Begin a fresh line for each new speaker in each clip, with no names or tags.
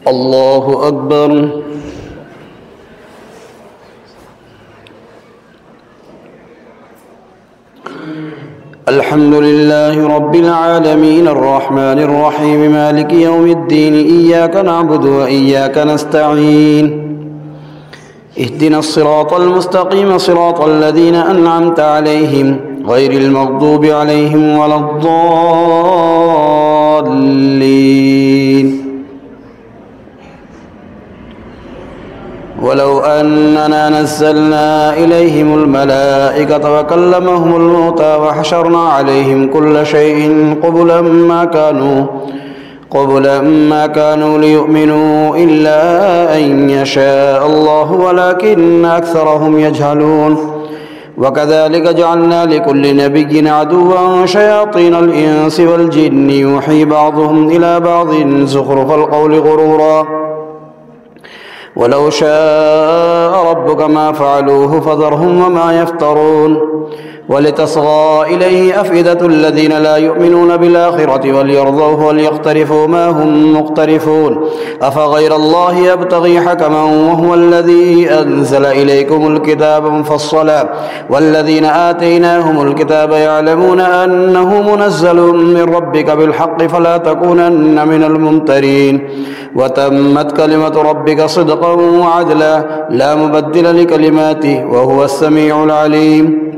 الله أكبر. الحمد لله رب العالمين الرحمن الرحيم مالك يوم الدين إياك نعبد وإياك نستعين اهدنا الصراط المستقيم صراط الذين أنعمت عليهم غير المغضوب عليهم ولا الضالين. ولو أننا نزلنا إليهم الملائكة وكلمهم الموتى وحشرنا عليهم كل شيء قبلا ما كانوا ليؤمنوا إلا أن يشاء الله ولكن أكثرهم يجهلون. وكذلك جعلنا لكل نبي عدوا شياطين الإنس والجن يوحي بعضهم إلى بعض زخرف القول غرورا ولو شاء ربك ما فعلوه فذرهم وما يفترون. ولتصغى إليه أفئدة الذين لا يؤمنون بالآخرة وليرضوه وليقترفوا ما هم مقترفون. أفغير الله يبتغي حكما وهو الذي أنزل إليكم الكتاب مفصلا والذين آتيناهم الكتاب يعلمون أنه منزل من ربك بالحق فلا تكونن من الممترين. وتمت كلمة ربك صدقا وعدلا لا مبدل لكلماته وهو السميع العليم.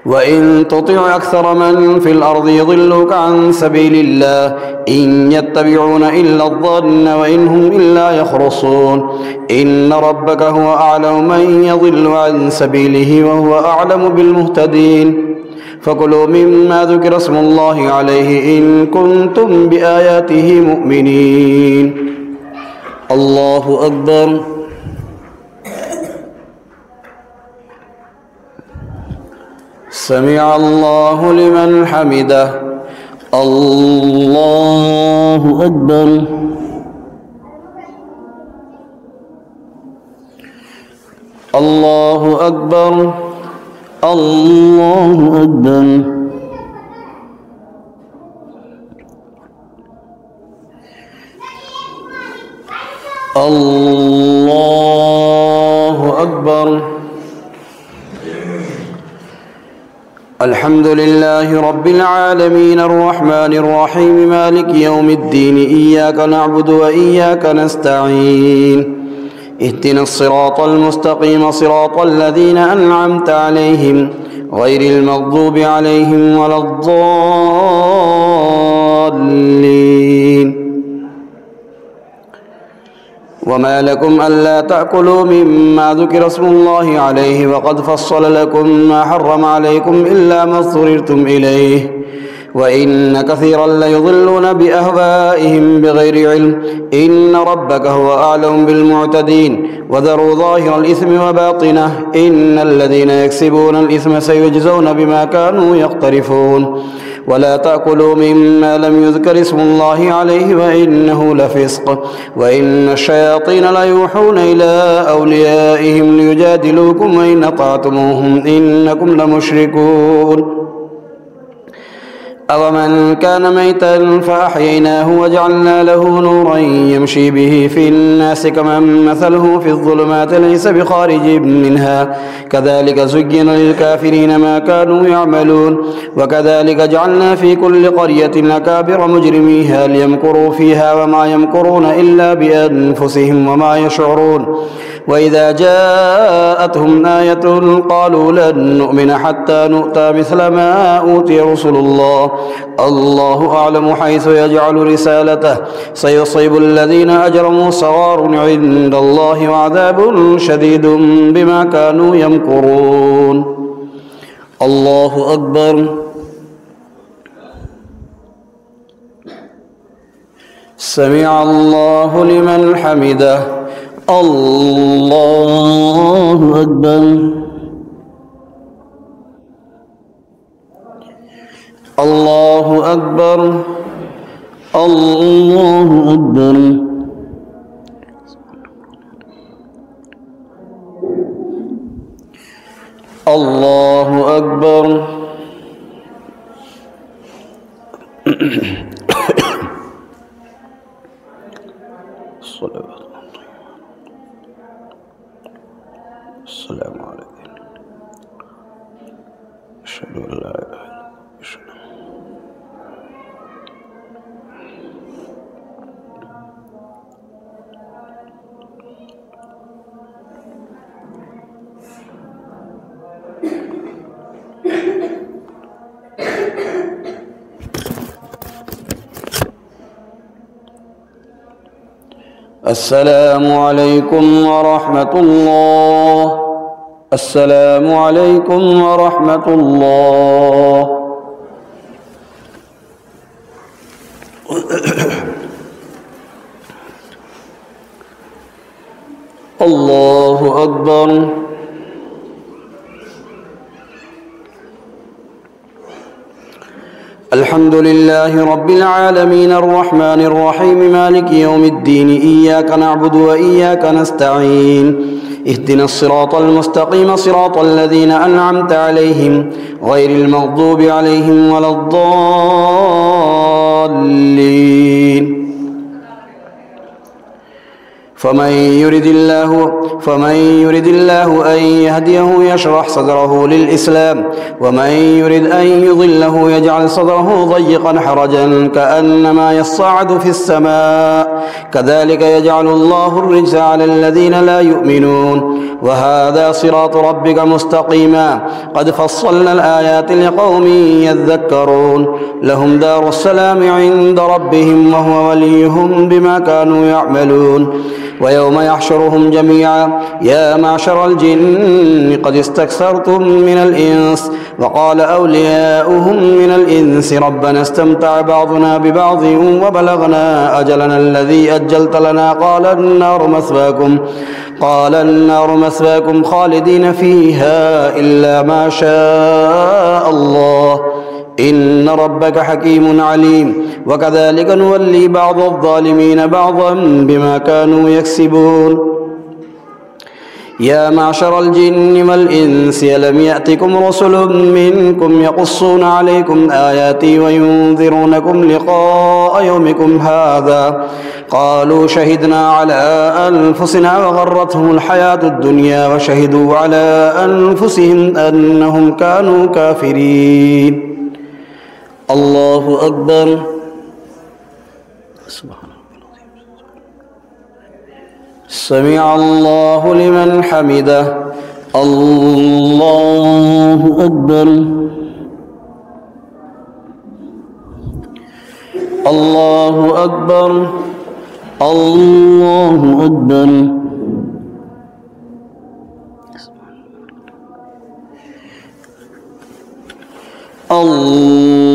وإن تطع أكثر من في الأرض يضلوك عن سبيل الله إن يتبعون إلا الظن وإن هم إلا يخرصون. إن ربك هو أعلم من يضل عن سبيله وهو أعلم بالمهتدين. فكلوا مما ذكر اسم الله عليه إن كنتم بآياته مؤمنين. الله أكبر. سمع الله لمن حمده. الله أكبر. الله أكبر. الله أكبر. الله أكبر. الحمد لله رب العالمين الرحمن الرحيم مالك يوم الدين إياك نعبد وإياك نستعين اهدنا الصراط المستقيم صراط الذين أنعمت عليهم غير المغضوب عليهم ولا الضالين. وما لكم ألا تأكلوا مما ذكر اسم الله عليه وقد فصل لكم ما حرم عليكم إلا ما اضطررتم إليه وإن كثيرا ليضلون بأهوائهم بغير علم إن ربك هو أعلم بالمعتدين. وذروا ظاهر الإثم وباطنه إن الذين يكسبون الإثم سيجزون بما كانوا يقترفون. ولا تأكلوا مما لم يذكر اسم الله عليه وإنه لفسق وإن الشياطين ليوحون إلى أوليائهم ليجادلوكم وإن أطعتموهم إنكم لمشركون. أومن كان ميتا فأحييناه وجعلنا له نورا يمشي به في الناس كمن مثله في الظلمات ليس بخارج منها كذلك زين للكافرين ما كانوا يعملون. وكذلك جعلنا في كل قرية أكابر مجرميها ليمكروا فيها وما يمكرون إلا بأنفسهم وما يشعرون. وإذا جاءتهم آية قالوا لن نؤمن حتى نؤتى مثل ما أوتي رسل الله الله أعلم حيث يجعل رسالته سيصيب الذين أجرموا صغار عند الله وعذاب شديد بما كانوا يمكرون. الله أكبر. سمع الله لمن حمده. الله أكبر. الله أكبر. الله أكبر. الله أكبر. الصلوات السلام عليكم أشهد أن لا إله إلا الله السلام عليكم ورحمة الله. السلام عليكم ورحمة الله. الله أكبر. الحمد لله رب العالمين الرحمن الرحيم مالك يوم الدين إياك نعبد وإياك نستعين اهدنا الصراط المستقيم صراط الذين أنعمت عليهم غير المغضوب عليهم ولا الضالين. فمن يرد الله أن يهديه يشرح صدره للإسلام ومن يرد أن يضله يجعل صدره ضيقا حرجا كأنما يصعد في السماء كذلك يجعل الله الرجس على الذين لا يؤمنون. وهذا صراط ربك مستقيما قد فصلنا الآيات لقوم يذكرون. لهم دار السلام عند ربهم وهو وليهم بما كانوا يعملون. ويوم يحشرهم جميعا يا معشر الجن قد استكثرتم من الإنس وقال أولياؤهم من الإنس ربنا استمتع بعضنا ببعض وبلغنا أجلنا الذي أجلت لنا قال النار مثواكم خالدين فيها إلا ما شاء الله إن ربك حكيم عليم. وكذلك نولي بعض الظالمين بعضا بما كانوا يكسبون. يا معشر الجن والإنس ألم يأتكم رسل منكم يقصون عليكم آياتي وينذرونكم لقاء يومكم هذا قالوا شهدنا على أنفسنا وغرتهم الحياة الدنيا وشهدوا على أنفسهم أنهم كانوا كافرين. الله أكبر. سمع الله لمن حمده. الله أكبر. الله أكبر. الله أكبر.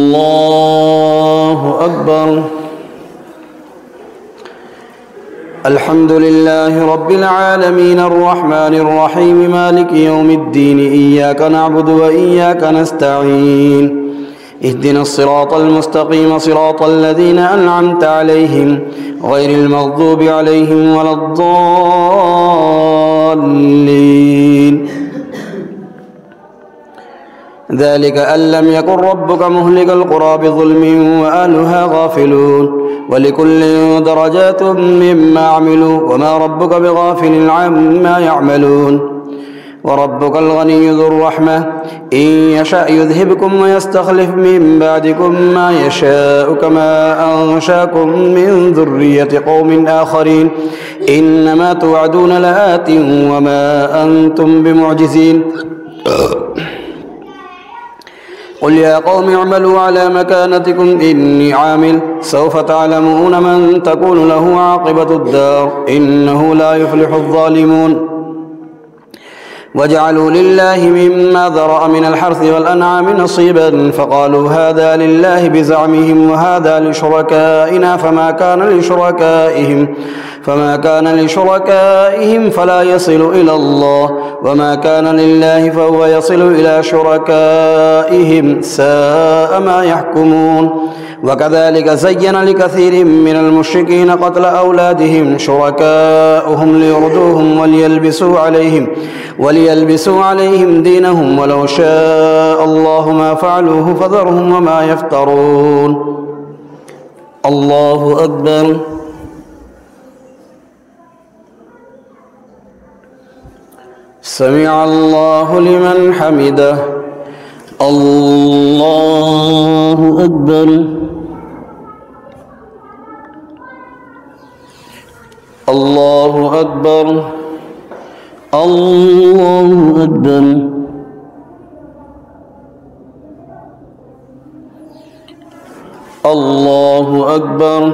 الله أكبر. الحمد لله رب العالمين الرحمن الرحيم مالك يوم الدين إياك نعبد وإياك نستعين اهدنا الصراط المستقيم صراط الذين أنعمت عليهم غير المغضوب عليهم ولا الضالين. ذلك أن لم يكن ربك مهلك القرى بظلم وأهلها غافلون ولكل درجات مما عملوا وما ربك بغافل عما يعملون. وربك الغني ذو الرحمة إن يشأ يذهبكم ويستخلف من بعدكم ما يشاء كما أنشاكم من ذرية قوم آخرين إنما توعدون لآت وما أنتم بمعجزين. قل يا قوم اعملوا على مكانتكم إني عامل سوف تعلمون من تكون له عاقبة الدار إنه لا يفلح الظالمون. وجعلوا لله مما ذرأ من الحرث والأنعام نصيبا فقالوا هذا لله بزعمهم وهذا لشركائنا فما كان لشركائهم فلا يصل إلى الله وما كان لله فهو يصل إلى شركائهم ساء ما يحكمون. وكذلك زين لكثير من المشركين قتل أولادهم شركاؤهم ليردوهم وليلبسوا عليهم دينهم ولو شاء الله ما فعلوه فذرهم وما يفترون. الله أكبر. سمع الله لمن حمده. الله أكبر. الله أكبر. الله أكبر. الله أكبر.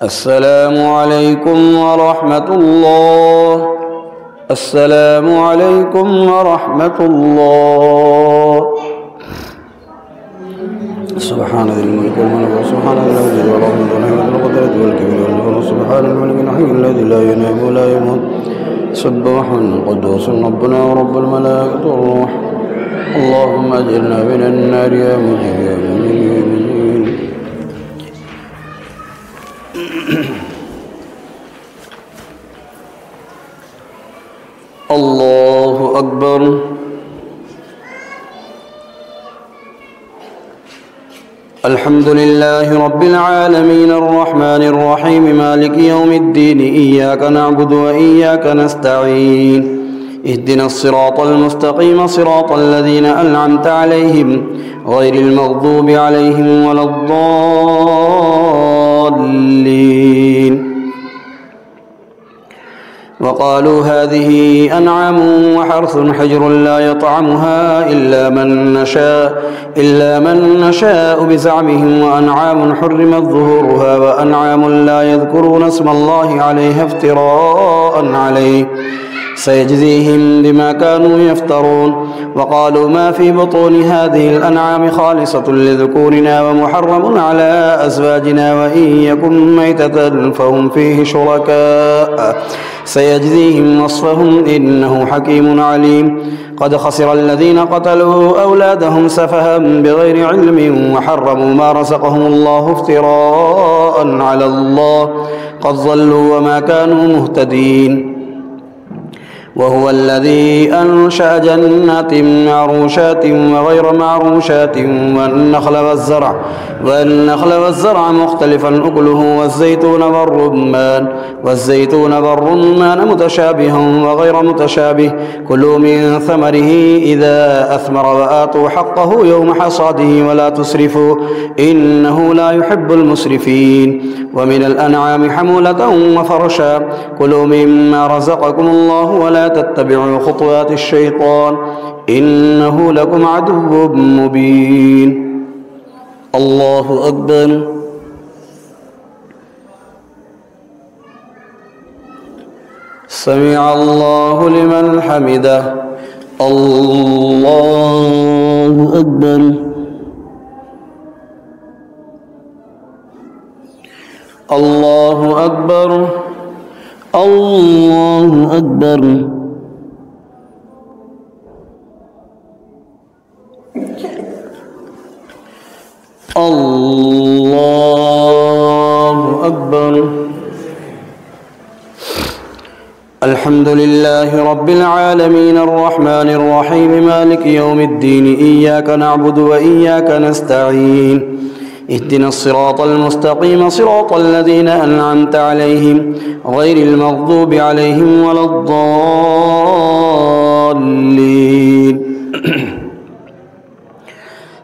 السلام عليكم ورحمة الله. السلام عليكم ورحمة الله. سبحان ذي الملك والملك سبحان ذي العزة والعظمة والحكمة والقدرة والكبر والجبروت سبحان الملك الحي الذي لا ينام ولا يموت سبح القدوس ربنا ورب الملائكة والروح. اللهم أجرنا من النار يا مجيب يا مجيب يا مجيب. الله أكبر. الحمد لله رب العالمين الرحمن الرحيم مالك يوم الدين إياك نعبد وإياك نستعين اهدنا الصراط المستقيم صراط الذين أنعمت عليهم غير المغضوب عليهم ولا الضالين. وقالوا هذه أنعام وحرث حجر لا يطعمها إلا من نشاء بزعمهم وأنعام حرمت ظهورها وأنعام لا يذكرون اسم الله عليها افتراء عليه سيجزيهم بما كانوا يفترون. وقالوا ما في بطون هذه الأنعام خالصة لذكورنا ومحرم على أزواجنا وإن يكن ميتة فهم فيه شركاء سيجزيهم وصفهم إنه حكيم عليم. قد خسر الذين قتلوا أولادهم سفها بغير علم وحرموا ما رزقهم الله افتراء على الله قد ضلوا وما كانوا مهتدين. وهو الذي أنشأ جنات معروشات وغير معروشات والنخل والزرع مختلفا أكله والزيتون والرمان متشابها وغير متشابه كلوا من ثمره إذا أثمر وآتوا حقه يوم حصاده ولا تسرفوا إنه لا يحب المسرفين. ومن الأنعام حمولة وفرشا كلوا مما رزقكم الله ولا تتبعوا خطوات الشيطان إنه لكم عدو مبين. الله أكبر. سمع الله لمن حمده. الله أكبر. الله أكبر. الله أكبر. الله أكبر. الحمد لله رب العالمين الرحمن الرحيم مالك يوم الدين إياك نعبد وإياك نستعين اهدنا الصراط المستقيم صراط الذين أنعمت عليهم غير المغضوب عليهم ولا الضالين.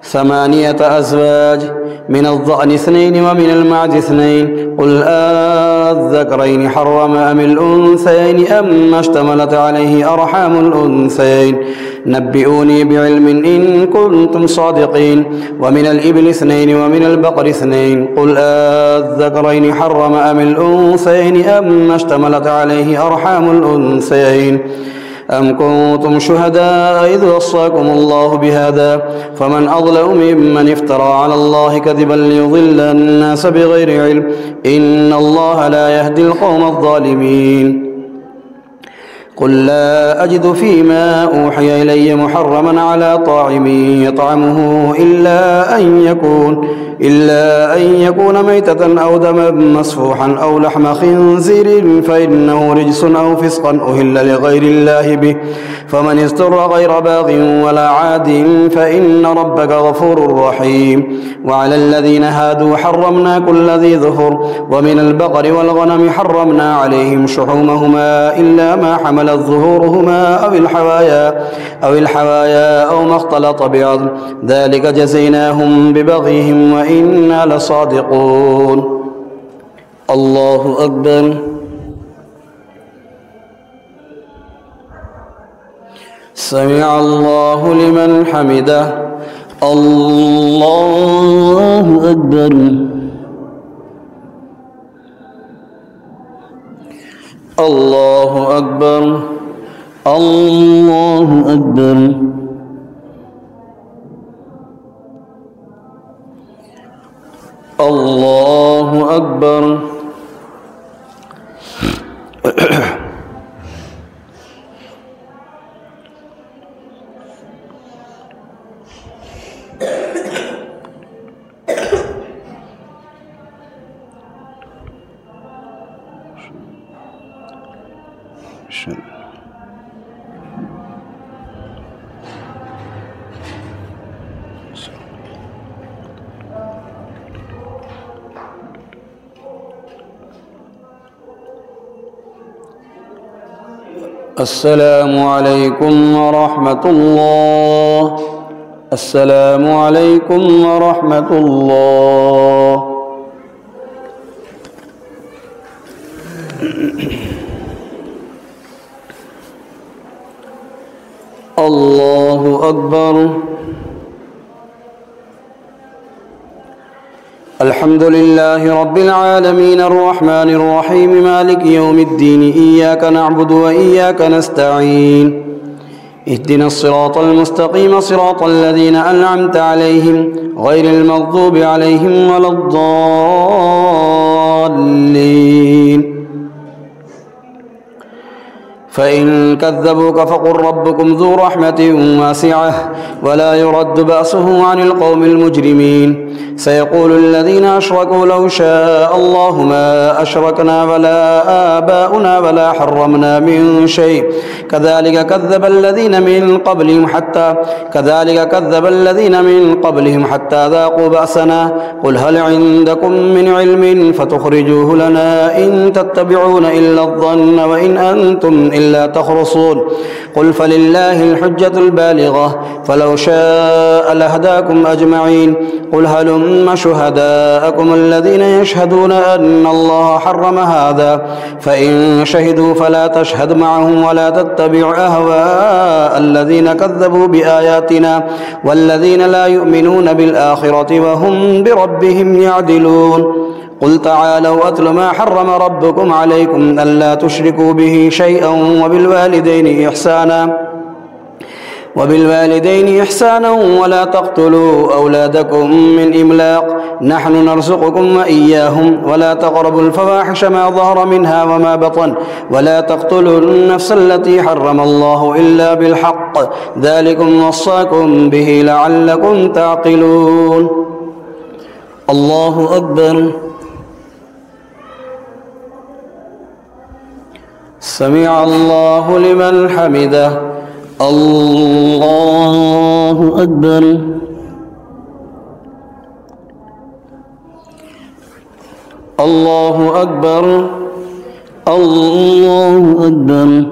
8 أزواج من الضأن 2 ومن المعز 2 قل الذكرين حرم أم الأنثيين أما اشتملت عليه أرحام الأنثيين نبئوني بعلم إن كنتم صادقين. ومن الإبل 2 ومن البقر 2 قل الذكرين حرم أم الأنثيين أما اشتملت عليه أرحام الأنثيين أم كنتم شهداء إذ وصاكم الله بهذا فمن أظلم ممن افترى على الله كذبا ليضل الناس بغير علم إن الله لا يهدي القوم الظالمين قل لا أجد فيما أوحي إلي محرما على طاعم يطعمه إلا أن يكون ميتة أو دما مسفوحا أو لحم خنزير فإنه رجس أو فسقا أهل لغير الله به فمن استر غير باغ ولا عاد فإن ربك غفور رحيم وعلى الذين هادوا حرمنا كل ذي ظفر ومن البقر والغنم حرمنا عليهم شحومهما إلا ما حملت ظهورهما أو الحوايا أو ما اختلط بعظم ذلك جزيناهم ببغيهم وإنا لصادقون الله أكبر سمع الله لمن حمده الله أكبر الله أكبر الله أكبر الله أكبر السلام عليكم ورحمة الله السلام عليكم ورحمة الله الله أكبر الحمد لله رب العالمين الرحمن الرحيم مالك يوم الدين إياك نعبد وإياك نستعين اهدنا الصراط المستقيم صراط الذين أنعمت عليهم غير المغضوب عليهم ولا الضالين فإن كذبوك فقل ربكم ذو رحمة واسعة ولا يرد بأسه عن القوم المجرمين سيقول الذين أشركوا لو شاء الله ما أشركنا ولا آباؤنا ولا حرمنا من شيء كذلك كذب الذين من قبلهم حتى ذاقوا بأسنا قل هل عندكم من علم فتخرجوه لنا إن تتبعون إلا الظن وإن أنتم إلا تخرصون قل فلله الحجة البالغة فلو شاء لهداكم أجمعين قل هلم شهداءكم الذين يشهدون أن الله حرم هذا فإن شهدوا فلا تشهد معهم ولا تتبع أهواء الذين كذبوا بآياتنا والذين لا يؤمنون بالآخرة وهم بربهم يعدلون قل تعالوا أتل ما حرم ربكم عليكم ألا تشركوا به شيئا وبالوالدين إحسانا ولا تقتلوا أولادكم من إملاق نحن نرزقكم وإياهم ولا تقربوا الفواحش ما ظهر منها وما بطن ولا تقتلوا النفس التي حرم الله إلا بالحق ذلكم وصاكم به لعلكم تعقلون الله أكبر سمع الله لمن حمده الله أكبر الله أكبر الله أكبر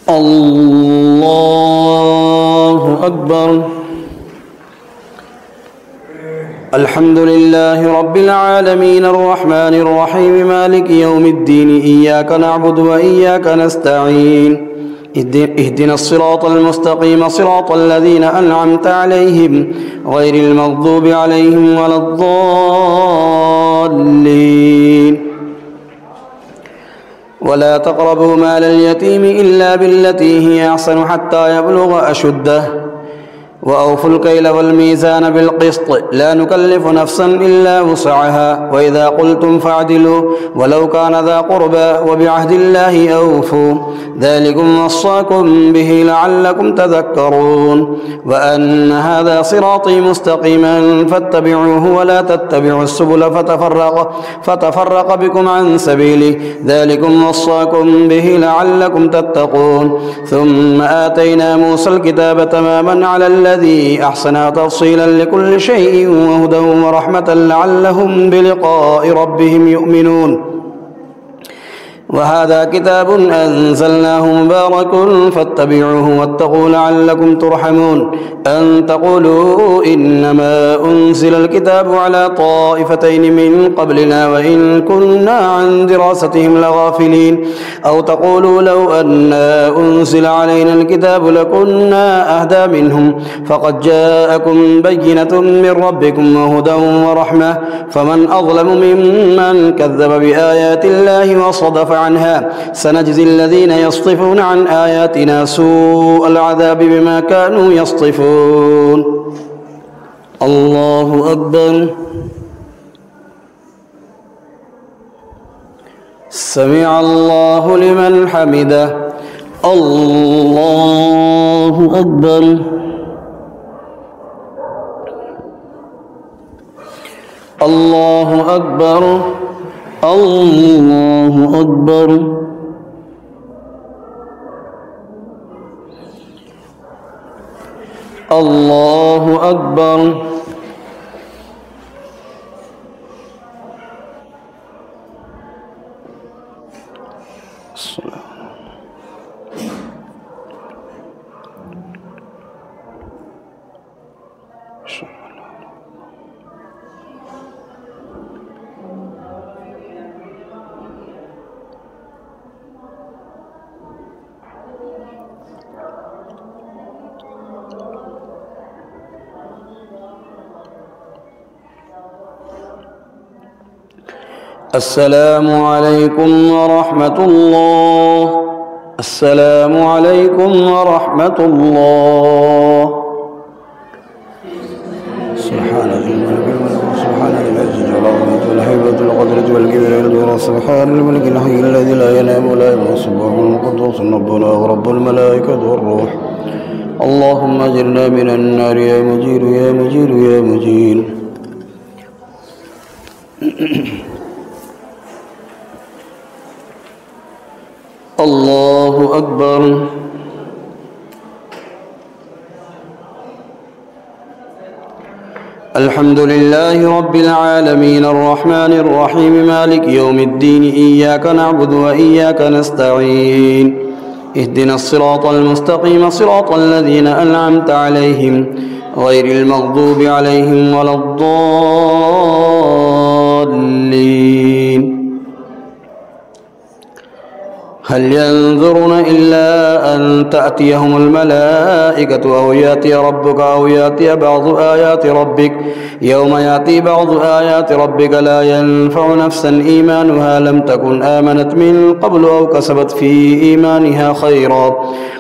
الله أكبر الحمد لله رب العالمين الرحمن الرحيم مالك يوم الدين إياك نعبد وإياك نستعين اهدنا الصراط المستقيم صراط الذين أنعمت عليهم غير المغضوب عليهم ولا الضالين. ولا تقربوا مال اليتيم إلا بالتي هي أحسن حتى يبلغ أشده وأوفوا الكيل والميزان بالقسط لا نكلف نفسا إلا وسعها وإذا قلتم فاعدلوا ولو كان ذا قربى وبعهد الله أوفوا ذلكم وصاكم به لعلكم تذكرون. وأن هذا صراطي مستقيما فاتبعوه ولا تتبعوا السبل فتفرق بكم عن سبيله ذلكم وصاكم به لعلكم تتقون. ثم آتينا موسى الكتاب تماما على الذي أحسن تفصيلا لكل شيء وهدى ورحمة لعلهم بلقاء ربهم يؤمنون. وهذا كتاب أنزلناه مبارك فاتبعوه واتقوا لعلكم ترحمون. أن تقولوا إنما أنزل الكتاب على طائفتين من قبلنا وإن كنا عن دراستهم لغافلين أو تقولوا لو أنا أنزل علينا الكتاب لكنا أهدى منهم فقد جاءكم بينة من ربكم وهدى ورحمة فمن أظلم ممن كذب بآيات الله وصدف عنها سنجزي الذين يصطفون عن آياتنا سوء العذاب بما كانوا يصطفون. الله أكبر. سمع الله لمن حمده. الله أكبر. الله أكبر. الله أكبر. الله أكبر. السلام عليكم ورحمة الله. السلام عليكم ورحمة الله. سبحان الملك العظيم والهيبة والقدرة والكبرياء سبحان الملك الحي الذي لا ينام ولا يموت سبحان القدوس ربنا ورب الملائكة والروح. اللهم اجرنا من النار يا مجير يا مجير يا مجير. الله أكبر. الحمد لله رب العالمين الرحمن الرحيم مالك يوم الدين إياك نعبد وإياك نستعين اهدنا الصراط المستقيم صراط الذين أنعمت عليهم غير المغضوب عليهم ولا الضالين. هل ينظرون إلا أن تأتيهم الملائكة أو يأتي ربك أو يأتي بعض آيات ربك يوم يأتي بعض آيات ربك لا ينفع نفسا إيمانها لم تكن آمنت من قبل أو كسبت في إيمانها خيرا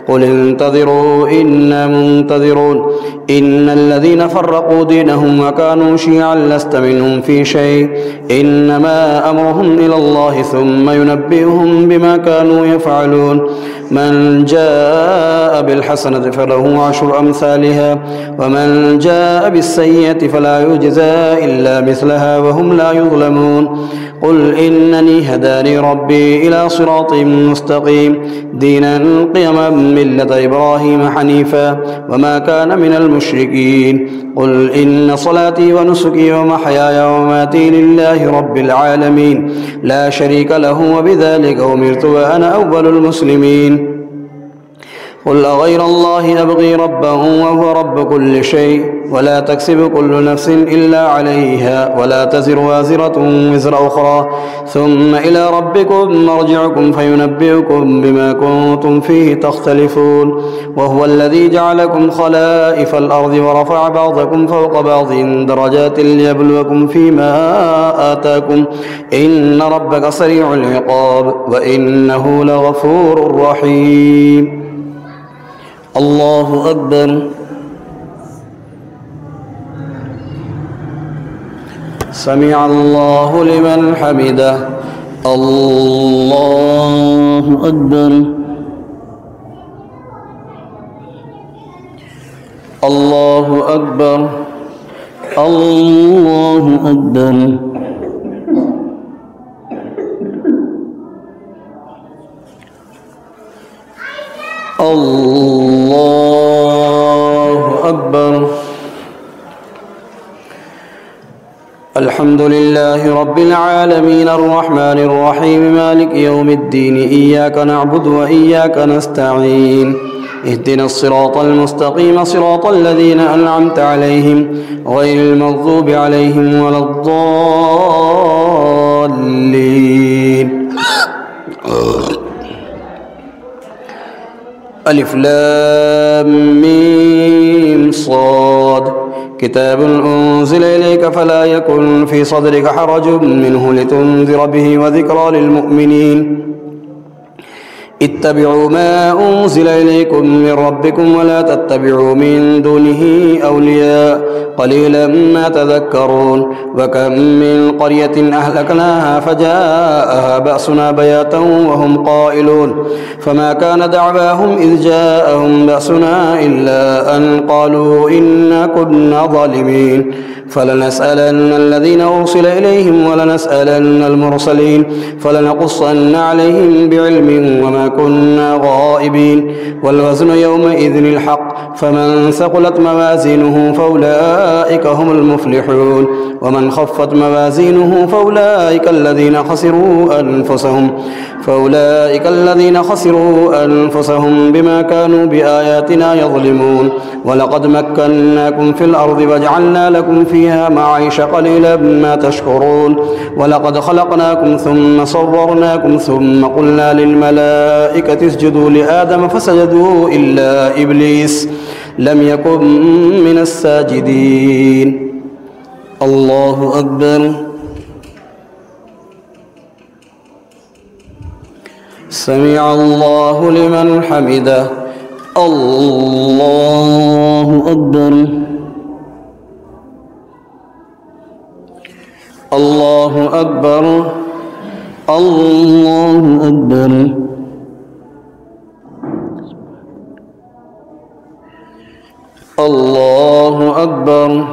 قل انتظروا إنا منتظرون. إن الذين فرقوا دينهم وكانوا شيعا لست منهم في شيء إنما أمرهم إلى الله ثم ينبئهم بما كانوا يفعلون. من جاء بالحسنة فله 10 أمثالها ومن جاء بالسيئة فلا يجزى إلا مثلها وهم لا يظلمون. قل إنني هداني ربي إلى صراط مستقيم دينا قيما ملة إبراهيم حنيفا وما كان من المشركين. قل إن صلاتي ونسكي ومحياي ومماتي لله رب العالمين لا شريك له وبذلك أمرت وأنا أول المسلمين. قل أغير الله أبغي ربا وهو رب كل شيء ولا تكسب كل نفس إلا عليها ولا تزر وازرة وزر أخرى ثم إلى ربكم مرجعكم فينبئكم بما كنتم فيه تختلفون وهو الذي جعلكم خلائف الأرض ورفع بعضكم فوق بعض درجات ليبلوكم فيما آتاكم إن ربك سريع العقاب وإنه لغفور رحيم. الله أكبر. سمع الله لمن حمده. الله أكبر. الله أكبر. الله أكبر. الله أكبر. الحمد لله رب العالمين الرحمن الرحيم مالك يوم الدين إياك نعبد وإياك نستعين اهدنا الصراط المستقيم صراط الذين أنعمت عليهم غير المغضوب عليهم ولا الضالين. ألف لام ميم صاد كتاب أنزل إليك فلا يكن في صدرك حرج منه لتنذر به وذكرى للمؤمنين اتبعوا ما أنزل إليكم من ربكم ولا تتبعوا من دونه أولياء قليلا ما تذكرون وكم من قرية أهلكناها فجاءها بأسنا بياتا وهم قائلون فما كان دعواهم إذ جاءهم بأسنا إلا أن قالوا إنا كنا ظالمين فلنسألن الذين أرسل إليهم ولنسألن المرسلين فلنقصن عليهم بعلم وما كنا غائبين والوزن يومئذ الحق فمن ثقلت موازينه فأولئك هم المفلحون ومن خفت موازينه فأولئك الذين خسروا أنفسهم بما كانوا بآياتنا يظلمون ولقد مكناكم في الأرض وجعلنا لكم فيها معايش قليلا ما تشكرون ولقد خلقناكم ثم صورناكم ثم قلنا للملائكة اسجدوا لآدم فسجدوا إلا إبليس لم يكن من الساجدين. الله أكبر. سمع الله لمن حمده. الله أكبر. الله أكبر. الله أكبر. الله أكبر.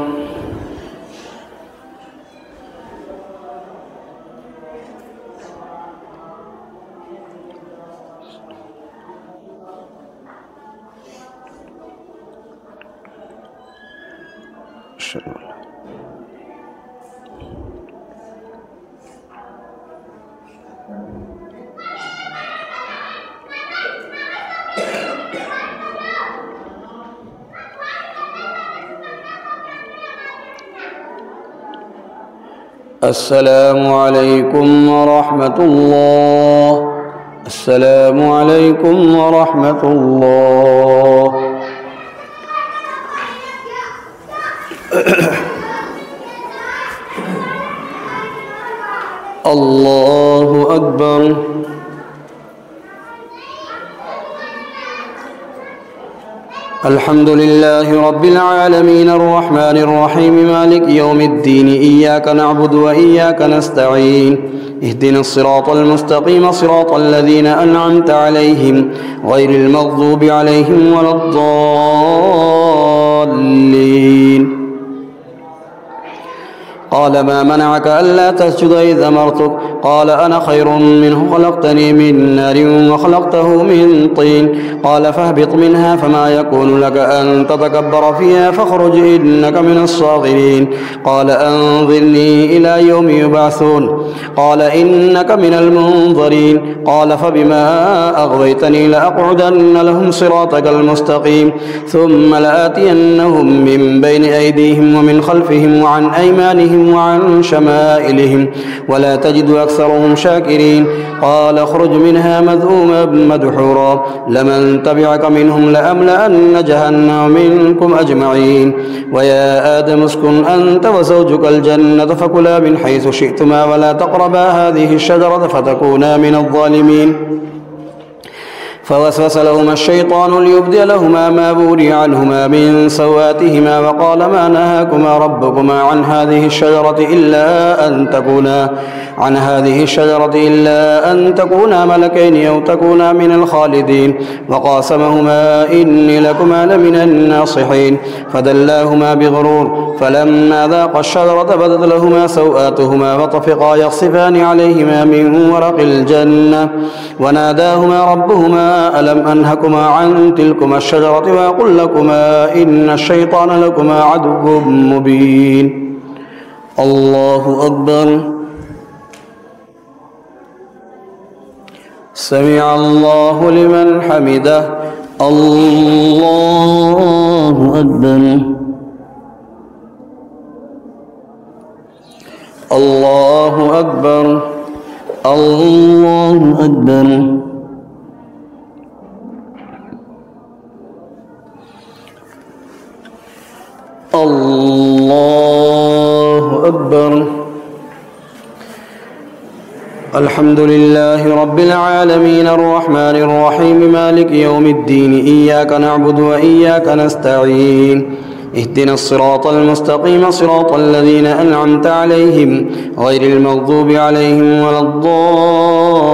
السلام عليكم ورحمة الله. السلام عليكم ورحمة الله. الله أكبر. الحمد لله رب العالمين الرحمن الرحيم مالك يوم الدين إياك نعبد وإياك نستعين اهدنا الصراط المستقيم صراط الذين أنعمت عليهم غير المغضوب عليهم ولا الضالين. قال ما منعك ألا تسجد إذ أمرتك قال أنا خير منه خلقتني من نار وخلقته من طين قال فاهبط منها فما يكون لك أن تتكبر فيها فاخرج إنك من الصاغرين قال أنظرني إلى يوم يبعثون قال إنك من المنظرين قال فبما أغويتني لأقعدن لهم صراطك المستقيم ثم لآتينهم من بين أيديهم ومن خلفهم وعن أيمانهم وعن شمائلهم ولا تجد أكثرهم شاكرين قال اخرج منها مذءوما مدحورا لمن تبعك منهم لأملأن جهنم منكم أجمعين ويا آدم اسكن أنت وزوجك الجنة فكلا من حيث شئتما ولا تقربا هذه الشجرة فتكونا من الظالمين فوسوس لهما الشيطان ليبدي لهما ما بوري عنهما من سواتهما وقال ما نهاكما ربكما عن هذه الشجرة إلا أن تكونا ملكين أو تكونا من الخالدين وقاسمهما إني لكما لمن الناصحين فدلاهما بغرور فلما ذاقا الشجرة بدت لهما سوآتهما وطفقا يخصفان عليهما من ورق الجنة وناداهما ربهما ألم أنهكما عن تلكما الشجرة وأقل لكما إن الشيطان لكما عدو مبين الله أكبر سمع الله لمن حمده الله أكبر الله أكبر الله أكبر الله أكبر الحمد لله رب العالمين الرحمن الرحيم مالك يوم الدين إياك نعبد وإياك نستعين اهدنا الصراط المستقيم صراط الذين أنعمت عليهم غير المغضوب عليهم ولا الضالين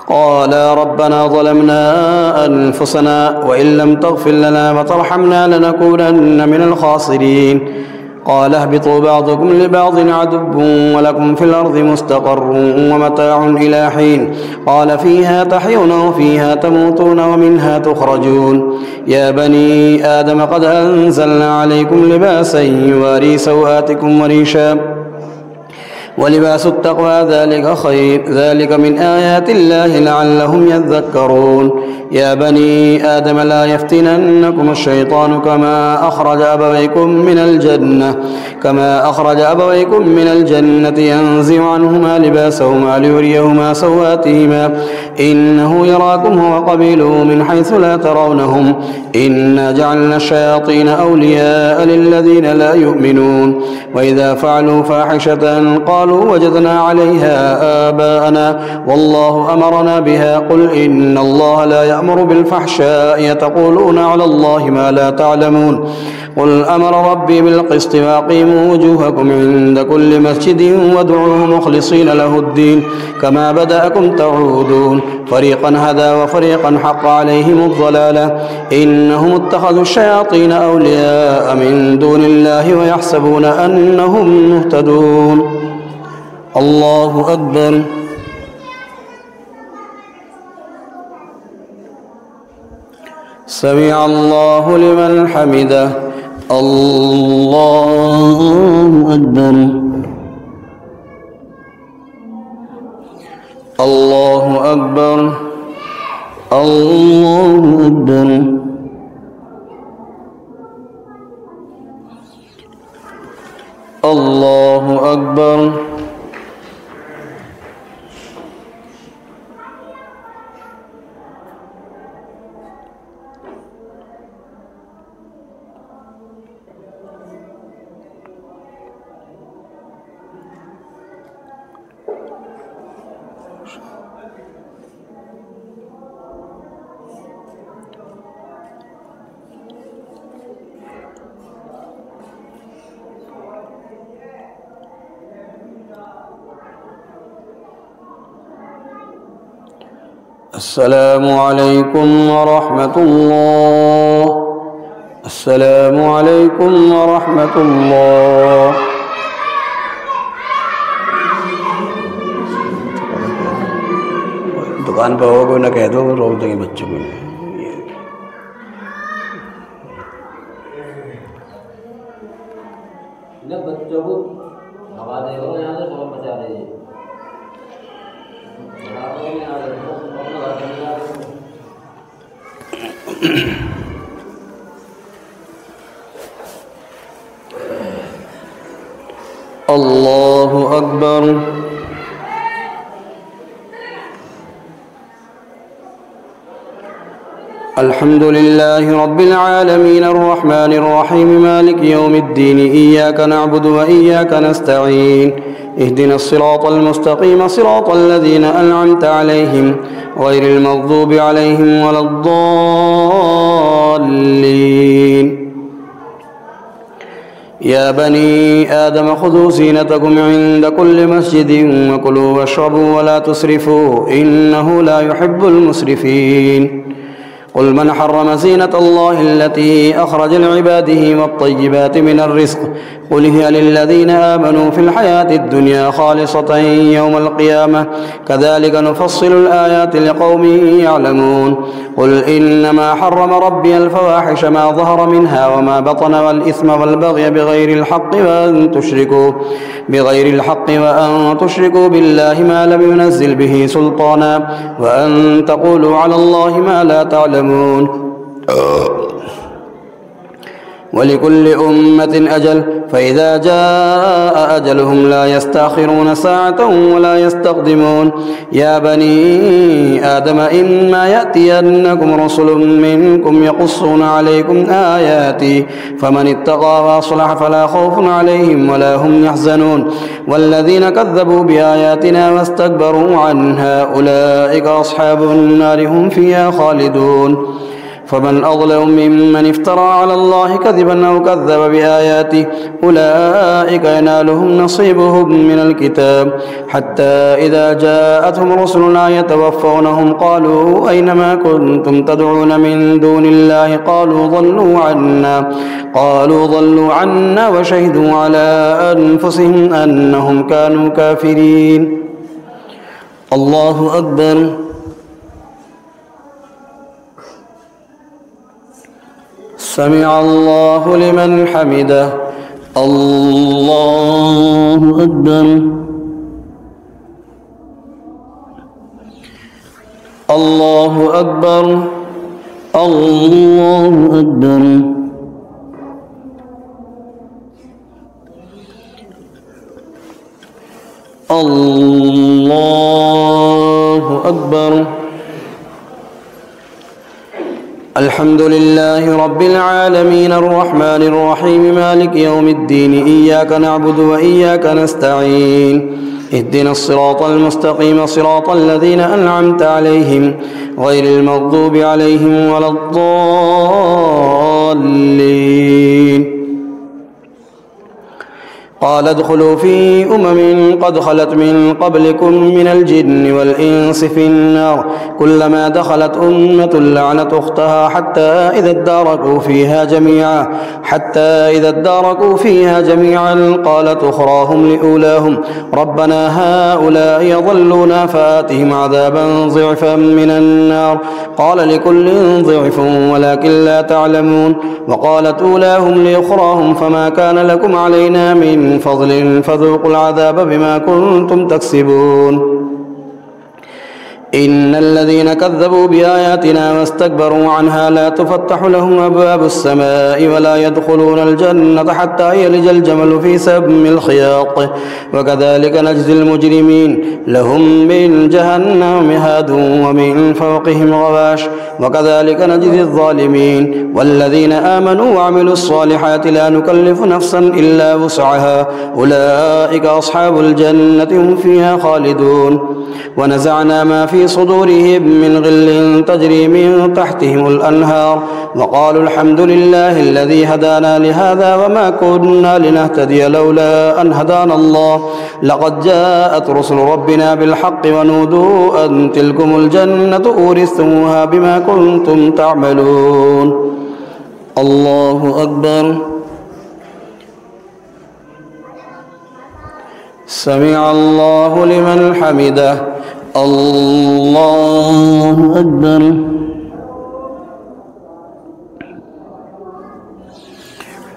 قال ربنا ظلمنا أنفسنا وإن لم تغفر لنا وترحمنا لنكونن من الخاسرين قال اهبطوا بعضكم لبعض عدو ولكم في الأرض مستقر ومتاع إلى حين قال فيها تحيون وفيها تموتون ومنها تخرجون يا بني آدم قد أنزلنا عليكم لباسا يواري سوآتكم وريشا ولباس التقوى ذلك خير ذلك من آيات الله لعلهم يذكرون يا بني آدم لا يفتننكم الشيطان كما أخرج أبويكم من الجنة ينزع عنهما لباسهما ليريهما سواتهما إنه يراكم هو وقبيله من حيث لا ترونهم إنا جعلنا الشياطين أولياء للذين لا يؤمنون وإذا فعلوا فاحشة قالوا وجدنا عليها آباءنا والله أمرنا بها قل إن الله لا يأمر بالفحشاء تقولون على الله ما لا تعلمون قل أمر ربي بالقسط وأقيموا وجوهكم عند كل مسجد وادعوه مخلصين له الدين كما بدأكم تعودون فريقا هدى وفريقا حق عليهم الضلالة إنهم اتخذوا الشياطين أولياء من دون الله ويحسبون أنهم مهتدون الله أكبر سمع الله لمن حمده الله أكبر الله أكبر الله أكبر الله أكبر السلام عليكم ورحمة الله السلام عليكم ورحمة الله. दुकान पर होगा ना कह दो, रोक देंगे बच्चों को।
बच्चों को हवा देगा यहाँ से फोन बचा दीजिए।
अल्लाहु अकबर। अल्हम्दुलिल्लाहि रब्बिल आलमीन अर्रहमानिर रहीम मालिकि यौमिद्दीन इय्याका नअबुदु व इय्याका नस्तईन इहदिनस सिरातल मुस्तकीम सिरातल लज़ीना अनअमता अलैहिम गैरिल मग़दूबि अलैहिम वलद्दाल्लीन। या बनी आदम खुज़ू ज़ीनतकुम इंद कुल्लि मस्जिदिन वकुलू वश्रबू वला तुस्रिफू इन्नहु ला युहिब्बुल मुस्रिफीन। قل من حرم زينة الله التي أخرج لعباده والطيبات من الرزق قل هي للذين آمنوا في الحياة الدنيا خالصة يوم القيامة كذلك نفصل الآيات لقوم يعلمون. قل إنما حرم ربي الفواحش ما ظهر منها وما بطن والإثم والبغي بغير الحق وأن تشركوا بالله ما لم ينزل به سلطانا وأن تقولوا على الله ما لا تعلمون. ولكل أمة أجل فإذا جاء أجلهم لا يستأخرون ساعة ولا يستقدمون. يا بني آدم إما يأتينكم رسل منكم يقصون عليكم آياتي فمن اتقى وأصلح فلا خوف عليهم ولا هم يحزنون. والذين كذبوا بآياتنا واستكبروا عنها أولئك أصحاب النار هم فيها خالدون. فمن أظلم ممن افترى على الله كذبا أو كذب بآياته أولئك ينالهم نصيبهم من الكتاب حتى إذا جاءتهم رسلنا يتوفونهم قالوا أين ما كنتم تدعون من دون الله قالوا ضلوا عنا وشهدوا على أنفسهم أنهم كانوا كافرين. الله أكبر. سمع الله لمن حمده. الله أكبر. الله أكبر. الله أكبر. الله أكبر. الحمد لله رب العالمين الرحمن الرحيم مالك يوم الدين إياك نعبد وإياك نستعين اهدنا الصراط المستقيم صراط الذين أنعمت عليهم غير المغضوب عليهم ولا الضالين. قال ادخلوا في قد خلت من قبلكم من الجن والإنس في النار كلما دخلت أمة لعنت أختها حتى إذا اداركوا فيها جميعا قالت أخراهم لأولاهم ربنا هؤلاء يضلونا فآتهم عذابا ضعفا من النار قال لكل ضعف ولكن لا تعلمون. وقالت أولاهم لأخراهم فما كان لكم علينا من فضل فذوقوا العذاب بما كنتم تكسبون. إن الذين كذبوا بآياتنا واستكبروا عنها لا تفتح لهم أبواب السماء ولا يدخلون الجنة حتى يلج الجمل في سم الخياط وكذلك نجزي المجرمين. لهم من جهنم مهاد ومن فوقهم غواش وكذلك نجزي الظالمين. والذين آمنوا وعملوا الصالحات لا نكلف نفسا إلا وسعها أولئك أصحاب الجنة هم فيها خالدون. ونزعنا ما في صدورهم من غل تجري من تحتهم الأنهار وقالوا الحمد لله الذي هدانا لهذا وما كنا لنهتدي لولا أن هدانا الله لقد جاءت رسل ربنا بالحق ونودوا أن تلكم الجنة أورثتموها بما كنتم تعملون. الله أكبر. سمع الله لمن حمده. الله أكبر.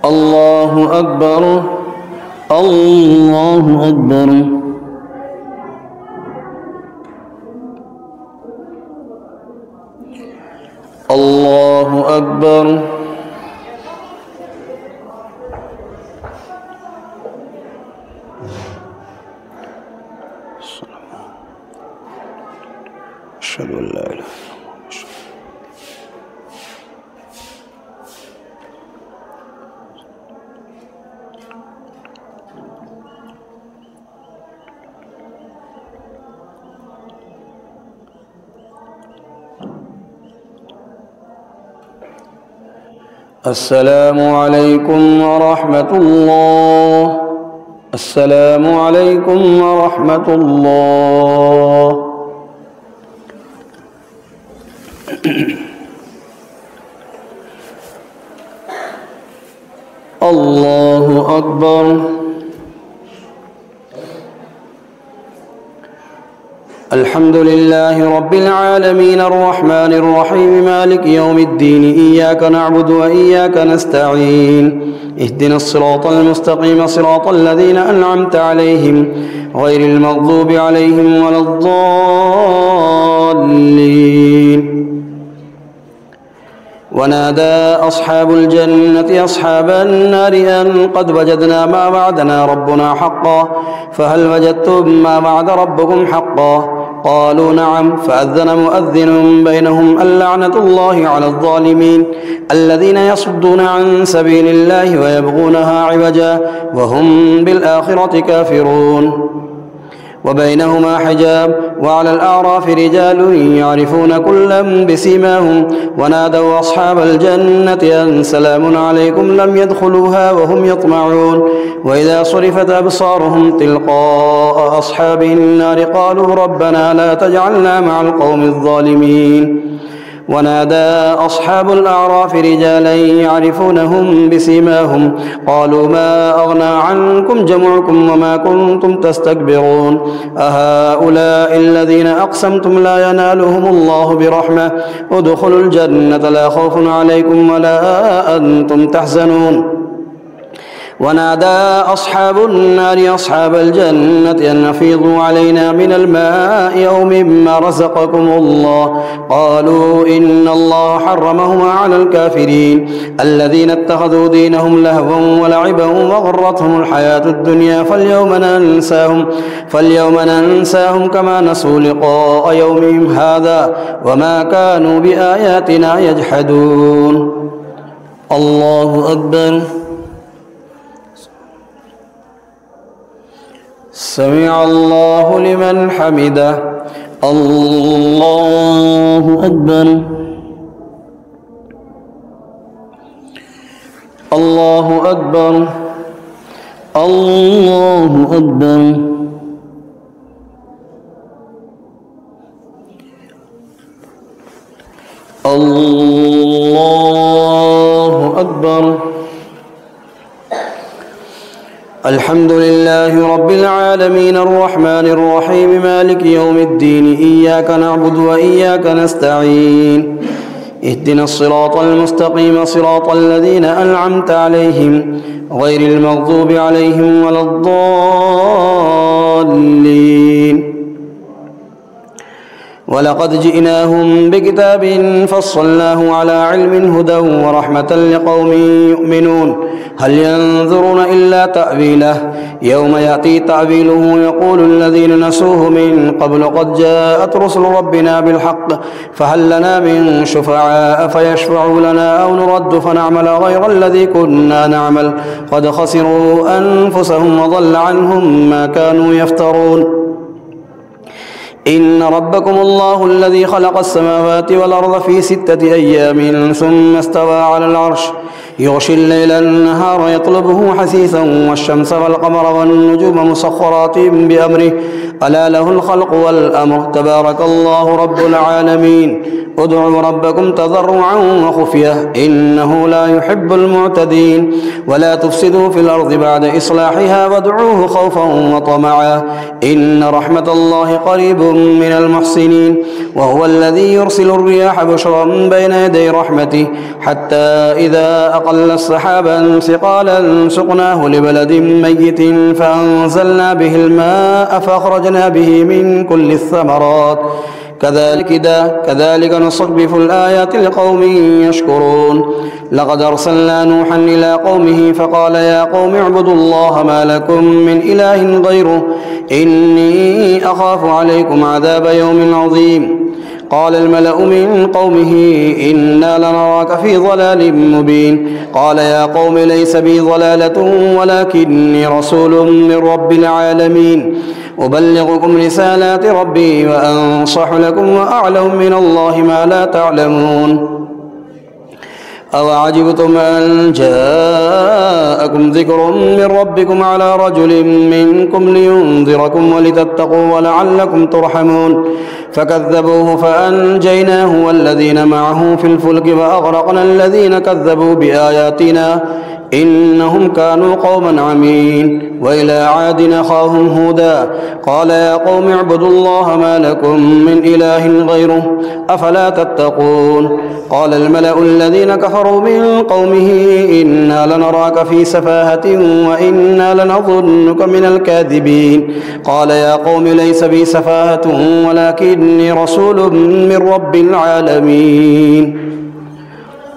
الله أكبر. الله أكبر. الله أكبر. أشهد أن لا إله إلا الله. السلام عليكم ورحمة الله. السلام عليكم ورحمة الله. الله أكبر. الحمد لله رب العالمين الرحمن الرحيم مالك يوم الدين إياك نعبد وإياك نستعين اهدنا الصراط المستقيم صراط الذين أنعمت عليهم غير المغضوب عليهم ولا الضالين. ونادى أصحاب الجنة أصحاب النار أن قد وجدنا ما وعدنا ربنا حقا فهل وجدتم ما وعد ربكم حقا قالوا نعم فأذن مؤذن بينهم اللعنة الله على الظالمين الذين يصدون عن سبيل الله ويبغونها عوجا وهم بالآخرة كافرون. وبينهما حجاب وعلى الأعراف رجال يعرفون كلا بسيماهم ونادوا أصحاب الجنة أن سلام عليكم لم يدخلوها وهم يطمعون وإذا صرفت أبصارهم تلقاء أصحاب النار قالوا ربنا لا تجعلنا مع القوم الظالمين. ونادى أصحاب الأعراف رجالا يعرفونهم بسيماهم قالوا ما أغنى عنكم جمعكم وما كنتم تستكبرون أهؤلاء الذين أقسمتم لا ينالهم الله برحمة ادخلوا الجنة لا خوف عليكم ولا أنتم تحزنون. ونادى أصحاب النار أصحاب الجنة أن أفيضوا علينا من الماء أو مما رزقكم الله قالوا إن الله حرمهما على الكافرين الذين اتخذوا دينهم لهوا ولعبا وغرتهم الحياة الدنيا فاليوم ننساهم كما نسوا لقاء يومهم هذا وما كانوا بآياتنا يجحدون. الله أكبر. سمع الله لمن حمده. الله أكبر. الله أكبر. الله أكبر. الله أكبر. الحمد لله رب العالمين الرحمن الرحيم مالك يوم الدين إياك نعبد وإياك نستعين اهدنا الصراط المستقيم صراط الذين أنعمت عليهم غير المغضوب عليهم ولا الضالين. ولقد جئناهم بكتاب فصلناه على علم هدى ورحمة لقوم يؤمنون هل ينظرون إلا تأويله يوم يأتي تأويله يقول الذين نسوه من قبل قد جاءت رسل ربنا بالحق فهل لنا من شفعاء فيشفعوا لنا أو نرد فنعمل غير الذي كنا نعمل قد خسروا أنفسهم وضل عنهم ما كانوا يفترون. إن ربكم الله الذي خلق السماوات والأرض في 6 أيام ثم استوى على العرش يغشي الليل النهار يطلبه حثيثا والشمس والقمر والنجوم مسخرات بأمره ألا له الخلق والأمر تبارك الله رب العالمين ادعوا ربكم تضرعا وخفية إنه لا يحب المعتدين ولا تفسدوا في الأرض بعد إصلاحها وادعوه خوفا وطمعا إن رحمة الله قريب من المحسنين وهو الذي يرسل الرياح بشرا بين يدي رحمته حتى إذا أقل السحابا ثقالا سقناه لبلد ميت فأنزلنا به الماء فأخرجنا به من كل الثمرات كذلك نصرف الآيات لقوم يشكرون لقد أرسلنا نوحا إلى قومه فقال يا قوم اعبدوا الله ما لكم من إله غيره إني أخاف عليكم عذاب يوم عظيم قال الملأ من قومه إنا لنراك في ضلال مبين قال يا قوم ليس بي ضلالة ولكني رسول من رب العالمين أبلغكم رسالات ربي وأنصح لكم وأعلم من الله ما لا تعلمون أوعجبتم أن جاءكم ذكر من ربكم على رجل منكم لينذركم ولتتقوا ولعلكم ترحمون فكذبوه فأنجيناه والذين معه في الفلك وأغرقنا الذين كذبوا بآياتنا إنهم كانوا قوما عمين وإلى عاد أخاهم هودا قال يا قوم اعبدوا الله ما لكم من إله غيره أفلا تتقون قال الملأ الذين كفروا من قومه إنا لنراك في سفاهة وإنا لنظنك من الكاذبين قال يا قوم ليس بي سفاهة ولكني رسول من رب العالمين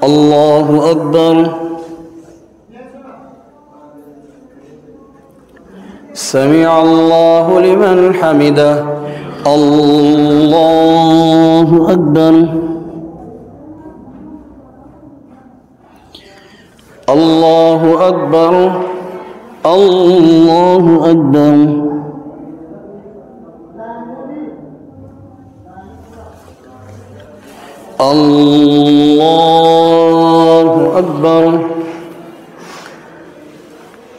الله أكبر سمع الله لمن حمده الله أكبر الله أكبر الله أكبر الله أكبر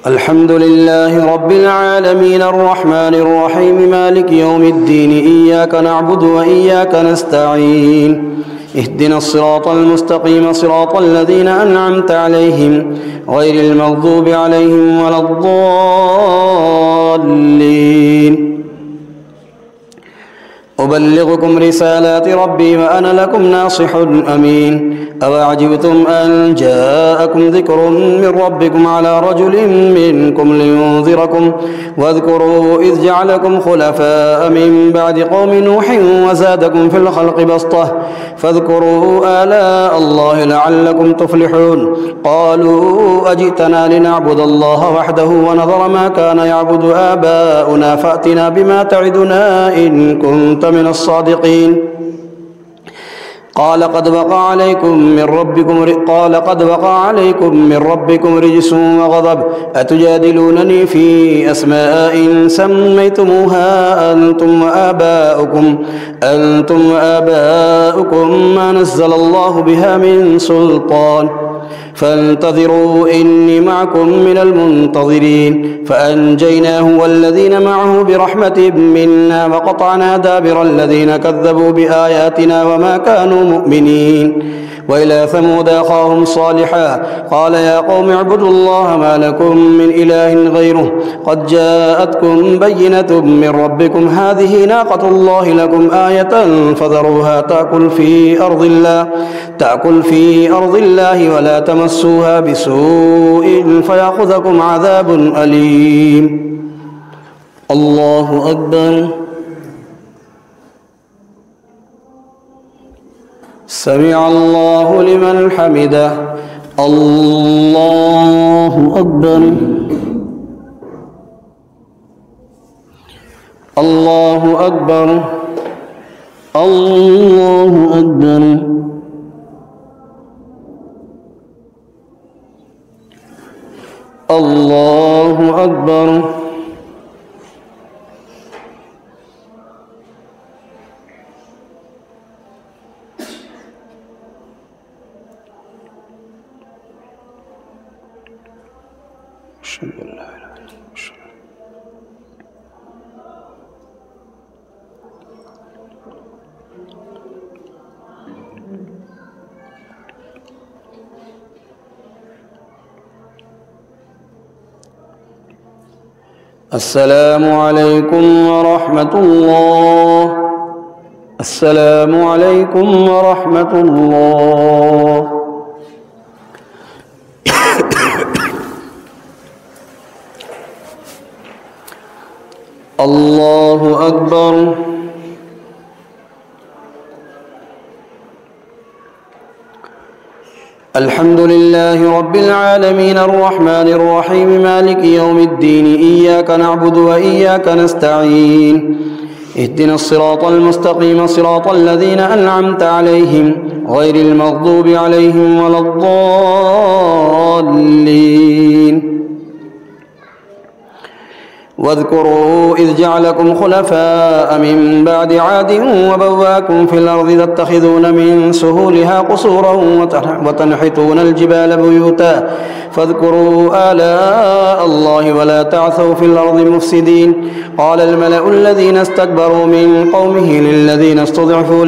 الحمد لله رب العالمين الرحمن الرحيم مالك يوم الدين إياك نعبد وإياك نستعين اهدنا الصراط المستقيم صراط الذين أنعمت عليهم غير المغضوب عليهم ولا الضالين أبلغكم رسالات ربي وأنا لكم ناصح أمين أوعجبتم أن جاءكم ذكر من ربكم على رجل منكم لينذركم واذكروا إذ جعلكم خلفاء من بعد قوم نوح وزادكم في الخلق بسطة فاذكروا آلاء الله لعلكم تفلحون قالوا أجئتنا لنعبد الله وحده ونذر ما كان يعبد آباؤنا فأتنا بما تعدنا إن كنت من الصادقين قال قد وقع عليكم من ربكم رجس وغضب أتجادلونني في أسماء سميتموها أنتم وآباؤكم ما نزل الله بها من سلطان فانتظروا إني معكم من المنتظرين فأنجيناه والذين معه برحمة منا وقطعنا دابر الذين كذبوا بآياتنا وما كانوا مؤمنين وإلى ثمود أخاهم صالحا قال يا قوم اعبدوا الله ما لكم من إله غيره قد جاءتكم بينة من ربكم هذه ناقة الله لكم آية فذروها تأكل في أرض الله ولا تمسوها بسوء فيأخذكم عذاب أليم الله أكبر سمع الله لمن حمده الله أكبر الله أكبر الله أكبر الله أكبر السلام عليكم ورحمة الله. السلام عليكم ورحمة الله. الله أكبر. الحمد لله رب العالمين الرحمن الرحيم مالك يوم الدين إياك نعبد وإياك نستعين اهدنا الصراط المستقيم صراط الذين أنعمت عليهم غير المغضوب عليهم ولا الضالين. واذكروا إذ جعلكم خلفاء من بعد عاد وبواكم في الأرض تتخذون من سهولها قصورا وتنحتون الجبال بيوتا فاذكروا آلاء الله ولا تعثوا في الأرض مفسدين. قال الملأ الذين استكبروا من قومه للذين استضعفوا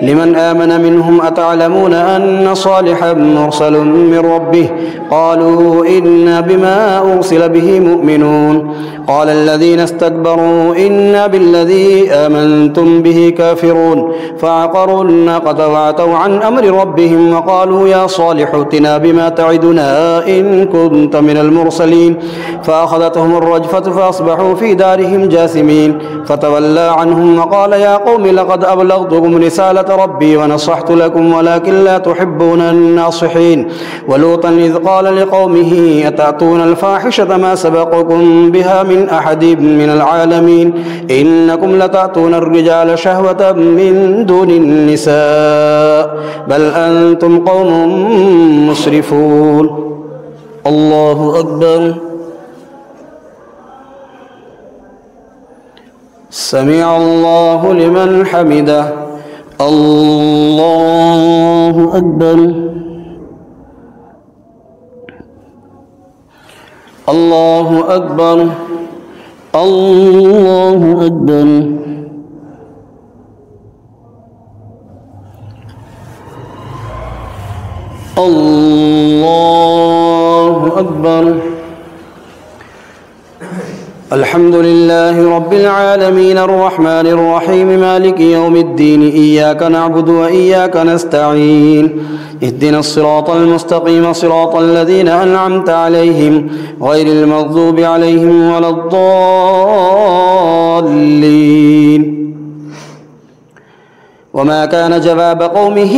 لمن آمن منهم أتعلمون أن صالحا مرسل من ربه قالوا إنا بما أرسل به مؤمنون. قال الذين استكبروا إنا بالذي آمنتم به كافرون فعقروا الناقة وعتوا عن أمر ربهم وقالوا يا صالح ائتنا بما تعدنا إن كنت من المرسلين فأخذتهم الرجفة فأصبحوا في دارهم جاثمين فتولى عنهم وقال يا قوم لقد أبلغتكم رسالة ربي ونصحت لكم ولكن لا تحبون الناصحين. ولوطا إذ قال لقومه أتأتون الفاحشة ما سبقكم بها من أحد من العالمين إنكم لتأتون الرجال شهوة من دون النساء بل أنتم قوم مسرفون. الله أكبر. سمع الله لمن حمده. الله أكبر. الله أكبر. الله أكبر. الله أكبر. الحمد لله رب العالمين الرحمن الرحيم مالك يوم الدين إياك نعبد وإياك نستعين اهدنا الصراط المستقيم صراط الذين أنعمت عليهم غير المغضوب عليهم ولا الضالين. وما كان جواب قومه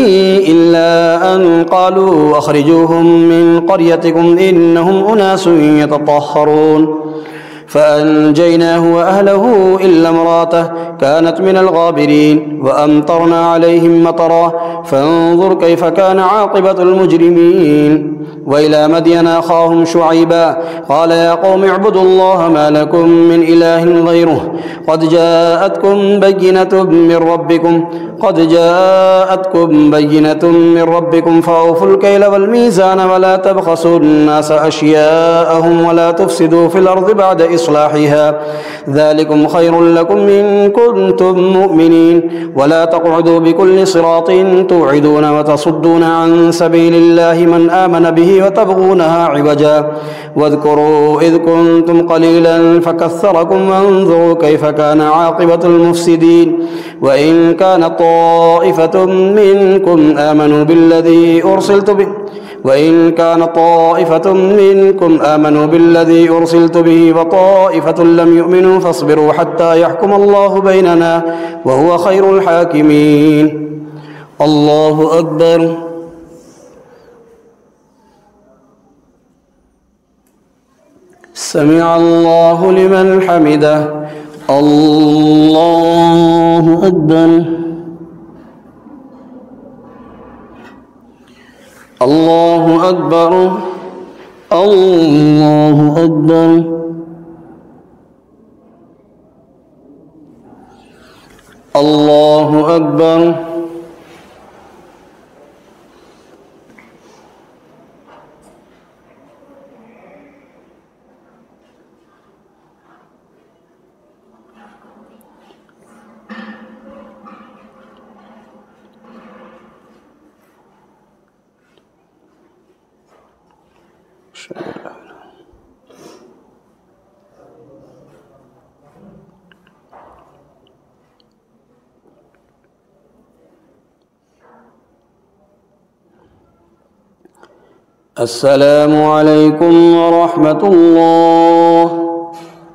إلا أن قالوا أخرجوهم من قريتكم إنهم أناس يتطهرون فأنجيناه وأهله إلا امرأته كانت من الغابرين وأمطرنا عليهم مطرا فانظر كيف كان عاقبة المجرمين. وإلى مدين أخاهم شعيبا قال يا قوم اعبدوا الله ما لكم من إله غيره قد جاءتكم بينة من ربكم فأوفوا الكيل والميزان ولا تبخسوا الناس أشياءهم ولا تفسدوا في الأرض بعد إصلاحها ذلكم خير لكم إن كنتم مؤمنين. ولا تقعدوا بكل صراط توعدون وتصدون عن سبيل الله من آمن به وتبغونها عوجا واذكروا إذ كنتم قليلا فكثركم وانظروا كيف كان عاقبة المفسدين. وإن كان طائفة منكم آمنوا بالذي أرسلت به وطائفة لم يؤمنوا فاصبروا حتى يحكم الله بيننا وهو خير الحاكمين. الله أكبر. سمع الله لمن حمده. الله أكبر. الله أكبر. الله أكبر. الله أكبر. السلام عليكم ورحمة الله.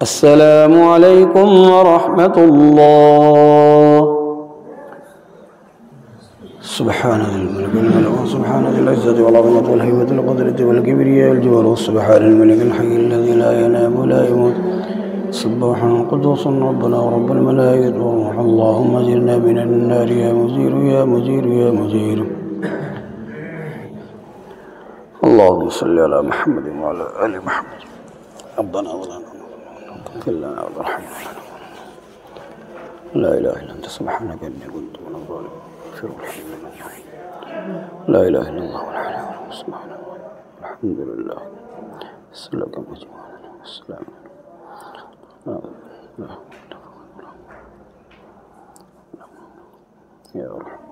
السلام عليكم ورحمة الله. سبحان ذي الملك والملك سبحان ذي العزة والعظمة والهيبة والقدرة والكبرياء والجبروت سبحان الملك الحي الذي لا ينام ولا يموت سبح قدوس ربنا ورب الملائكة والروح. اللهم اجرنا من النار يا مجير يا مجير يا مجير. اللهم صل على محمد وعلى آل محمد. ربنا ولا اغفر لنا وارحمنا. لا إله إلا أنت سبحانك إني كنت من الظالمين. لا إله إلا الله والحي القيوم سبحان الله. الحمد لله. سلك مجموعنا والسلام. يا رحمن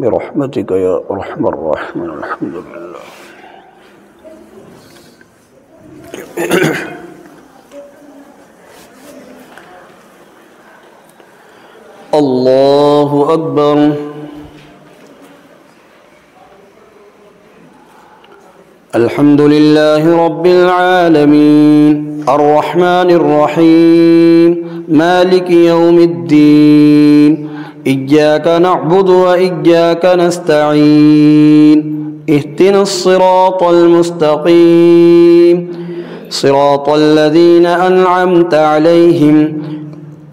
برحمتك يا أرحم الراحمين. الحمد لله. الله أكبر. الحمد لله رب العالمين الرحمن الرحيم مالك يوم الدين إياك نعبد وإياك نستعين اهدنا الصراط المستقيم صراط الذين أنعمت عليهم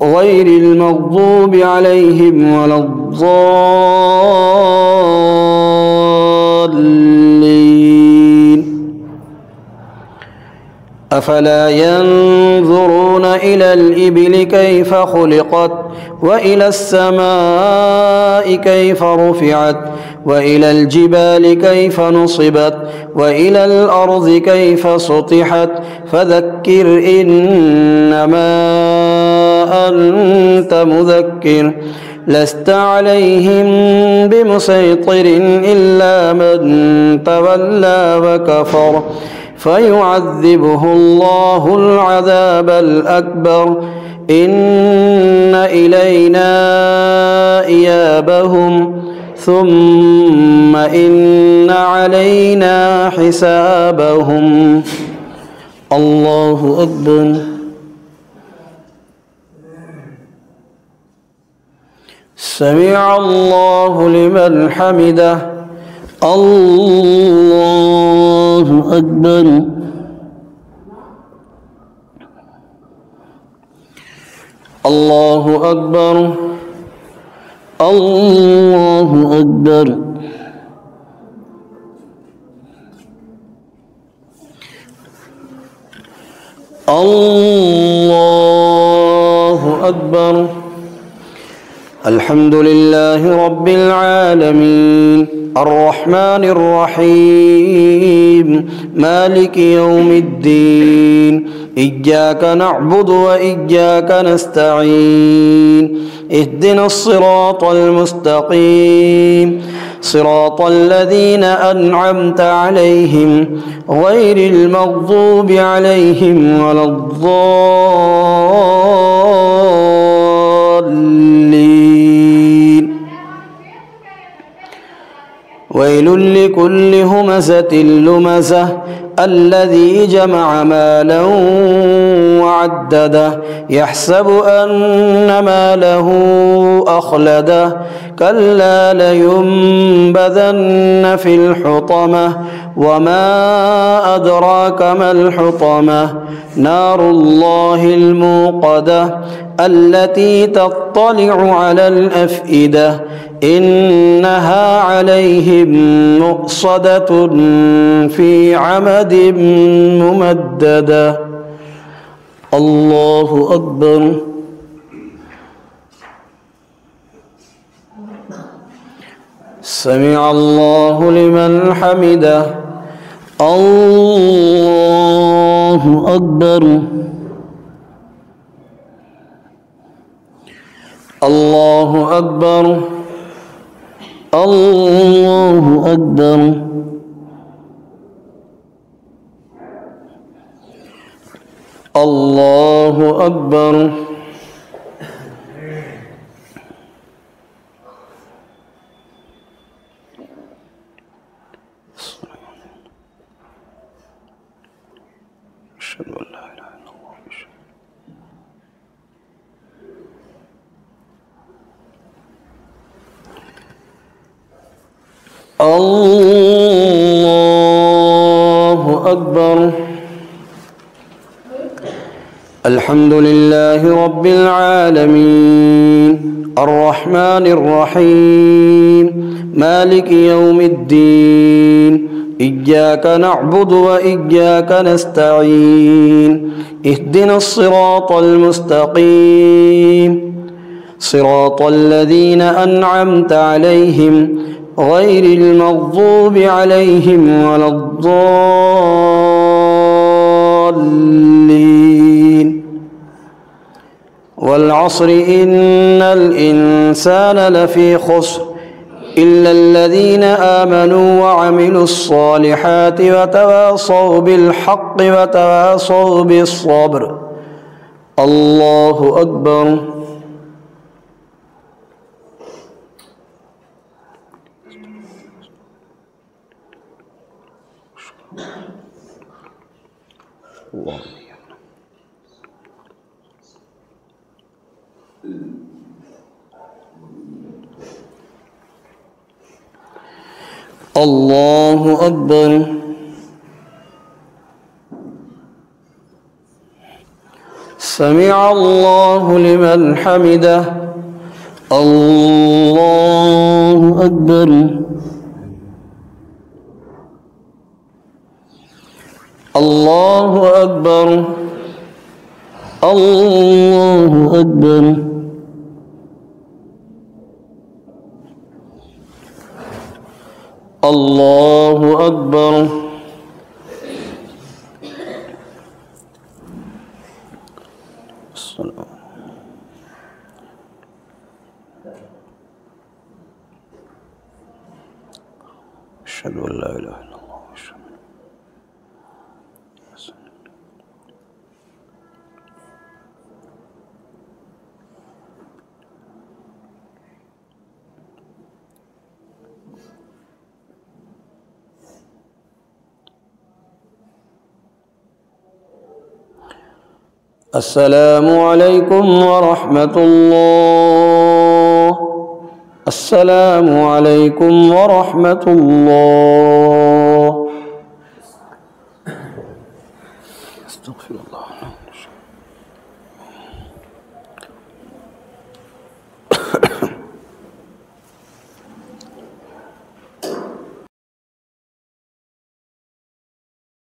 غير المغضوب عليهم ولا الضالين. أفلا ينظرون إلى الإبل كيف خلقت وإلى السماء كيف رفعت وإلى الجبال كيف نصبت وإلى الأرض كيف سطحت فذكر إنما أنت مذكر لست عليهم بمسيطر إلا من تولى وكفر فيعذبه الله العذاب الأكبر إن إلينا إيابهم ثم إن علينا حسابهم. الله أكبر. سمع الله لمن حمده. الله أكبر. الله أكبر. الله أكبر. الله أكبر. الحمد لله رب العالمين الرحمن الرحيم مالك يوم الدين إياك نعبد وإياك نستعين اهدنا الصراط المستقيم صراط الذين أنعمت عليهم غير المغضوب عليهم ولا الضالين. ويل لكل همزة لمزة الذي جمع مالا وعدده يحسب أن ماله أخلده كلا لينبذن في الحطمة وما أدراك ما الحطمة نار الله الموقدة التي تطلع على الأفئدة إنها عليهم مؤصدة في عمد ممددة. الله أكبر. سمع الله لمن حمده. الله أكبر. الله أكبر. الله أكبر. الله أكبر. الله أكبر. الحمد لله رب العالمين الرحمن الرحيم مالك يوم الدين إياك نعبد وإياك نستعين اهدنا الصراط المستقيم صراط الذين أنعمت عليهم غير المغضوب عليهم ولا الضالين. والعصر إن الإنسان لفي خسر إلا الذين آمنوا وعملوا الصالحات وتواصوا بالحق وتواصوا بالصبر. الله أكبر. الله أكبر. سمع الله لمن حمده. الله أكبر. الله أكبر. الله أكبر. الله أكبر. أشهد أن لا إله إلا الله. السلام عليكم ورحمة الله. السلام عليكم ورحمة الله.